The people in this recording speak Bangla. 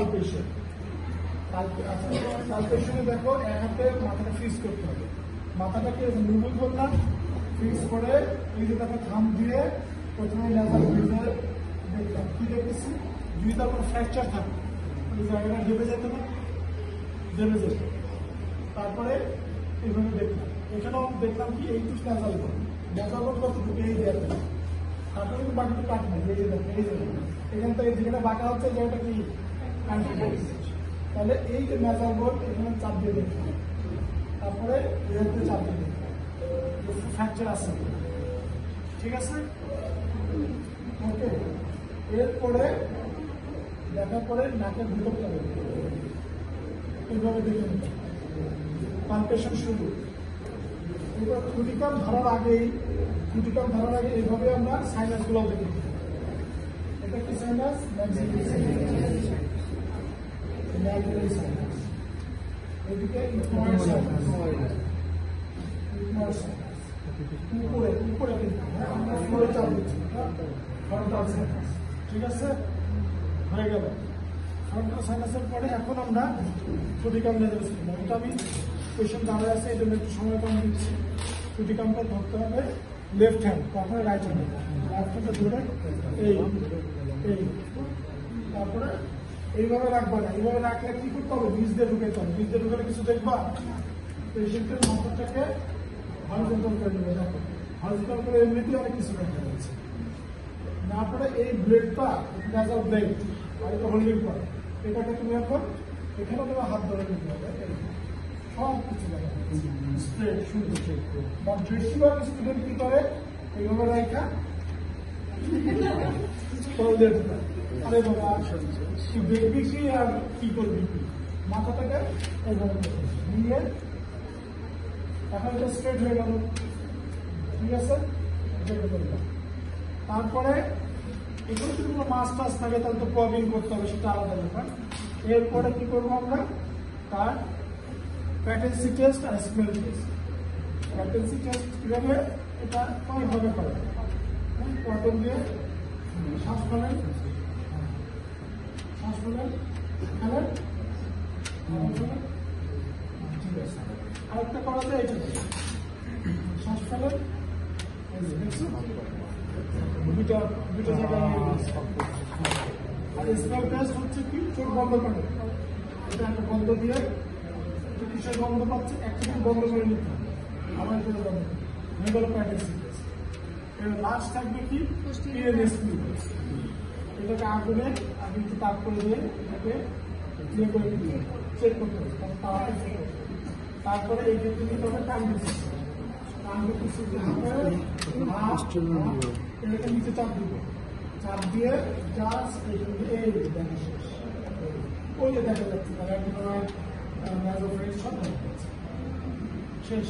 পালপেশন। পালপেশনে দেখো এক হাতে মাথাটা ফিক্স করতে হবে, মাথাটাকে মুভ করলাম, ফিক্স করে এই যে দেখো থাম দিয়ে প্রথমে নেজাল ব্রিজে দেখলাম কি দেখেছি, যদি তার কোনো ফ্র্যাকচার থাকে ওই জায়গাটা ডেবে যেত না, ডেবে যেত। তারপরে এইভাবে দেখলাম, এখানেও দেখলাম কি এইটু নেজাল বোর্ড, নেজাল বোর্ড কতটুকু এই জায়গাটা, তারপরে কিন্তু বাকিটা কাট নেই, এই যে দেখো এই জায়গাটা, এখান থেকে যেখানে বাঁকা হচ্ছে জায়গাটা কি তাহলে এই যে নেজাল বোর্ড এখানে চাপ দিয়ে দেখলাম, তারপরে এখানে চাপ দিয়ে দেখলাম ফ্র্যাকচার আছে, ঠিক আছে। ওকে, এরপরে দেখার পরে নাকের ভিতরটা এইভাবে দেখে নিতে, পালপেশন শুরু। এবার ক্রিটিকাল ধরার আগেই এইভাবে আমরা সাইনাস গুলো দেখি। এটা কি সাইনাস? Maxillary sinus. এদিকে ইকুয়ার সাইনাস, উপরে উপরে আমরা ফ্লোরে চাপ দিচ্ছি, ফ্রন্টাল সাইনাস, ঠিক আছে, হয়ে গেল। ফ্রন্টাল সাইনাসের পরে এখন আমরা ক্রিটিকাল নেজাল স্পিনার, এটা আমি পেশেন্ট দাঁড়ায় আছে এই জন্য একটু সময় কম দিচ্ছি। ক্রিটিকালটা ধরতে হবে লেফট হ্যান্ড, কখনো রাইট হ্যান্ড, লেফট হ্যান্ডটা ধরে এই এই, তারপরে এইভাবে রাখবা না, এইভাবে রাখলে কি করতে হবে, বীজ দিয়ে ঢুকাইতে হবে, বীজ দিয়ে ঢুকালে কিছু দেখবা, পেশেন্টের মাথাটাকে হরিজন্টাল করে নেবে, দেখো হরিজন্টাল করে এমনিতেই অনেক কিছু দেখা যাচ্ছে। তারপরে এই ব্লেডটা নেজাল ব্লেড আর এটা হোল্ডিং করে, এটাকে তুমি এখন এখানে তোমার হাত ধরে নিতে হবে, সব কিছু দেখা যাচ্ছে স্ট্রেট শুরু। বা বেশিরভাগ স্টুডেন্ট কি করে এইভাবে রেখা আরে বাবা তুই দেখবি কি আর কি করবি, মাথাটাকে এইভাবে নিয়ে এখন এটা স্ট্রেট হয়ে গেল, ঠিক আছে। তারপরে এখানে যদি কোনো মাছ টাছ থাকে তাহলে তো প্রবিং করতে হবে, সেটা আলাদা ব্যাপার। এরপরে কি করবো আমরা, তার প্যাটেন্সি টেস্ট আর স্মেল টেস্ট। প্যাটেন্সি টেস্ট কিভাবে, এটা কয়ভাবে করে, কটন দিয়ে শ্বাস ফেলেন, শ্বাস ফেলেন, ফেলেন, ঠিক আছে। আরেকটা করা যায় এটা, শ্বাস ফেলেন, দুটো জায়গায় আর স্মেল টেস্ট হচ্ছে কি, চোখ বন্ধ করে, এটা একটা বন্ধ দিয়ে কিসের বন্ধ পাচ্ছে, একটা বন্ধ করে নিতে হবে, আবার এটা বন্ধ হয়ে গেল প্যাটেন্সি টেস্ট। এবার লাস্ট থাকবে কি, পিএনএসপি, এটাকে আগুনে আগে একটু তাপ করে দিয়ে এটাকে ইয়ে করে দিতে হবে, চেক করতে হবে, তারপরে এই ক্ষেত্রে নিতে হবে এটাকে নিচে চাপ দিব, চাপ দিয়ে জাস্ট এই দেখা শেষ, ওই যে দেখা যাচ্ছে তারা একদম শেষ।